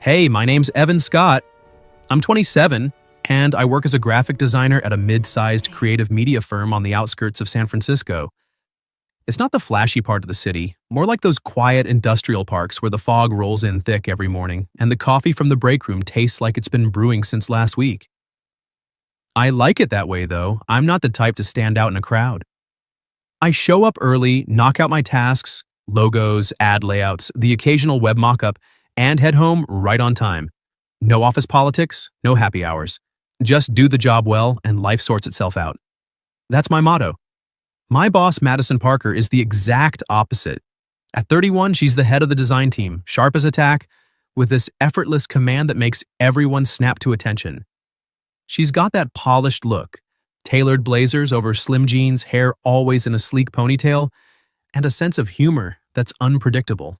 Hey, my name's Evan Scott. I'm 27, and I work as a graphic designer at a mid-sized creative media firm on the outskirts of San Francisco. It's not the flashy part of the city, more like those quiet industrial parks where the fog rolls in thick every morning and the coffee from the break room tastes like it's been brewing since last week. I like it that way, though. I'm not the type to stand out in a crowd. I show up early, knock out my tasks, logos, ad layouts, the occasional web mockup, and head home right on time. No office politics, no happy hours. Just do the job well and life sorts itself out. That's my motto. My boss, Madison Parker, is the exact opposite. At 31, she's the head of the design team, sharp as a tack, with this effortless command that makes everyone snap to attention. She's got that polished look, tailored blazers over slim jeans, hair always in a sleek ponytail, and a sense of humor that's unpredictable.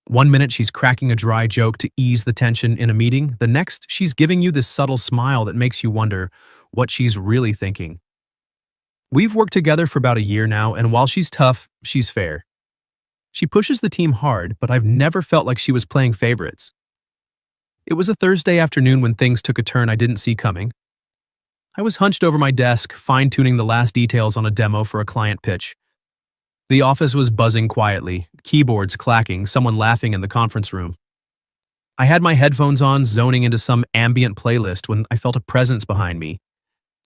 One minute she's cracking a dry joke to ease the tension in a meeting, the next she's giving you this subtle smile that makes you wonder what she's really thinking. We've worked together for about a year now, and while she's tough, she's fair. She pushes the team hard, but I've never felt like she was playing favorites. It was a Thursday afternoon when things took a turn I didn't see coming. I was hunched over my desk, fine-tuning the last details on a demo for a client pitch. The office was buzzing quietly, keyboards clacking, someone laughing in the conference room. I had my headphones on, zoning into some ambient playlist when I felt a presence behind me.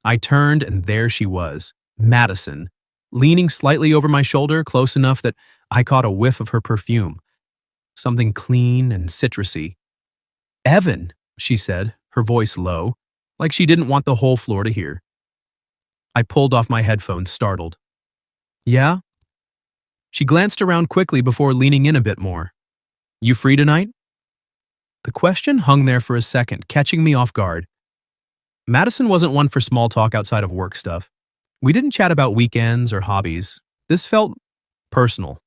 I turned, and there she was, Madison, leaning slightly over my shoulder, close enough that I caught a whiff of her perfume. Something clean and citrusy. "Evan," she said, her voice low, like she didn't want the whole floor to hear. I pulled off my headphones, startled. "Yeah?" She glanced around quickly before leaning in a bit more. "You free tonight?" The question hung there for a second, catching me off guard. Madison wasn't one for small talk outside of work stuff. We didn't chat about weekends or hobbies. This felt personal.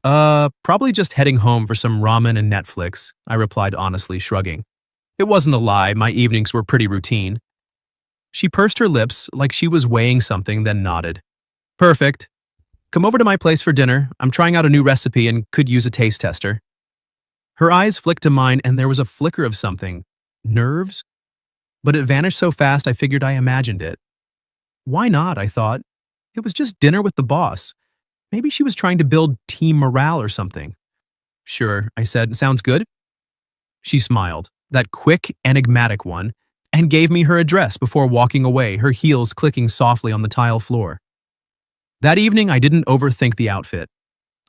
Probably just heading home for some ramen and Netflix," I replied honestly, shrugging. It wasn't a lie, my evenings were pretty routine. She pursed her lips like she was weighing something, then nodded. "Perfect. Come over to my place for dinner. I'm trying out a new recipe and could use a taste tester." Her eyes flicked to mine, and there was a flicker of something. Nerves? But it vanished so fast I figured I imagined it. Why not, I thought. It was just dinner with the boss. Maybe she was trying to build team morale or something. "Sure," I said. "Sounds good." She smiled, that quick, enigmatic one, and gave me her address before walking away, her heels clicking softly on the tile floor. That evening, I didn't overthink the outfit.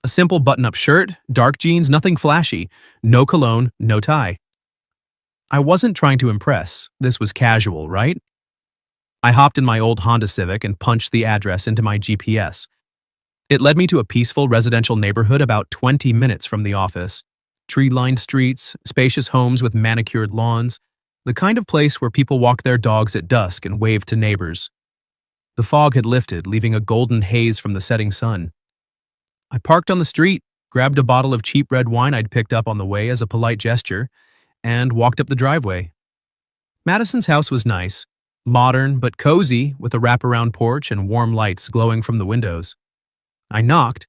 A simple button-up shirt, dark jeans, nothing flashy, no cologne, no tie. I wasn't trying to impress. This was casual, right? I hopped in my old Honda Civic and punched the address into my GPS. It led me to a peaceful residential neighborhood about 20 minutes from the office. Tree-lined streets, spacious homes with manicured lawns, the kind of place where people walk their dogs at dusk and wave to neighbors. The fog had lifted, leaving a golden haze from the setting sun. I parked on the street, grabbed a bottle of cheap red wine I'd picked up on the way as a polite gesture, and walked up the driveway. Madison's house was nice, modern but cozy, with a wraparound porch and warm lights glowing from the windows. I knocked,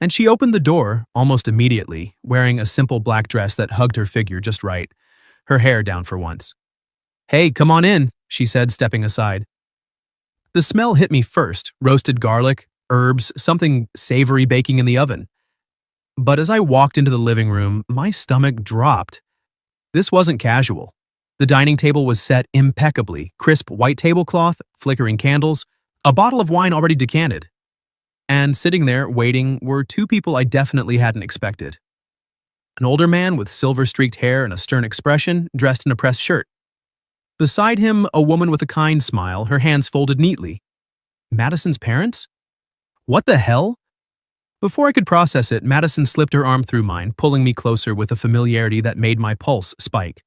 and she opened the door almost immediately, wearing a simple black dress that hugged her figure just right, her hair down for once. "Hey, come on in," she said, stepping aside. The smell hit me first, roasted garlic, herbs, something savory baking in the oven. But as I walked into the living room, my stomach dropped. This wasn't casual. The dining table was set impeccably, crisp white tablecloth, flickering candles, a bottle of wine already decanted. And sitting there, waiting, were two people I definitely hadn't expected. An older man with silver-streaked hair and a stern expression, dressed in a pressed shirt. Beside him, a woman with a kind smile, her hands folded neatly. Madison's parents? What the hell? Before I could process it, Madison slipped her arm through mine, pulling me closer with a familiarity that made my pulse spike.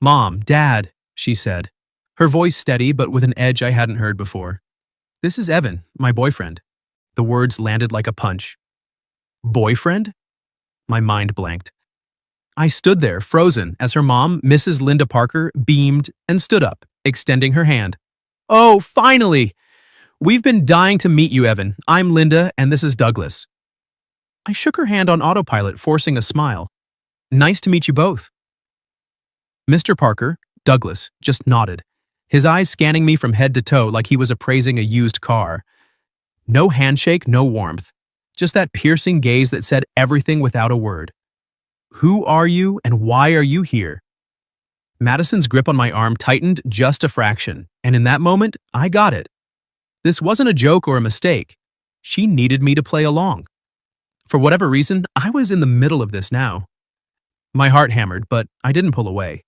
"Mom, Dad," she said, her voice steady but with an edge I hadn't heard before. "This is Evan, my boyfriend." The words landed like a punch. Boyfriend? My mind blanked. I stood there, frozen, as her mom, Mrs. Linda Parker, beamed and stood up, extending her hand. "Oh, finally! We've been dying to meet you, Evan. I'm Linda, and this is Douglas." I shook her hand on autopilot, forcing a smile. Nice to meet you both. Mr. Parker, Douglas, just nodded, his eyes scanning me from head to toe like he was appraising a used car. No handshake, no warmth. Just that piercing gaze that said everything without a word. Who are you and why are you here? Madison's grip on my arm tightened just a fraction, and in that moment, I got it. This wasn't a joke or a mistake. She needed me to play along. For whatever reason, I was in the middle of this now. My heart hammered, but I didn't pull away.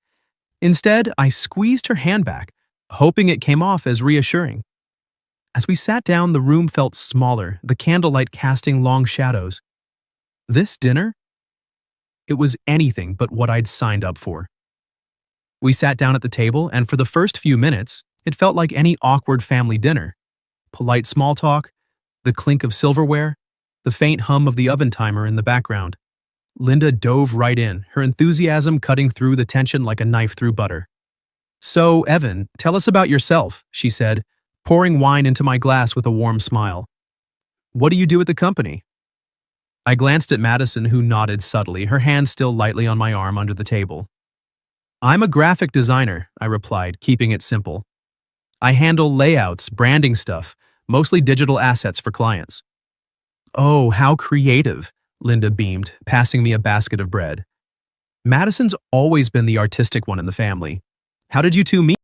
Instead, I squeezed her hand back, hoping it came off as reassuring. As we sat down, the room felt smaller, the candlelight casting long shadows. This dinner? It was anything but what I'd signed up for. We sat down at the table, and for the first few minutes, it felt like any awkward family dinner. Polite small talk, the clink of silverware, the faint hum of the oven timer in the background. Linda dove right in, her enthusiasm cutting through the tension like a knife through butter. "So, Evan, tell us about yourself," she said, pouring wine into my glass with a warm smile. "What do you do at the company?" I glanced at Madison, who nodded subtly, her hand still lightly on my arm under the table. "I'm a graphic designer," I replied, keeping it simple. "I handle layouts, branding stuff, mostly digital assets for clients." "Oh, how creative," Linda beamed, passing me a basket of bread. "Madison's always been the artistic one in the family. How did you two meet?"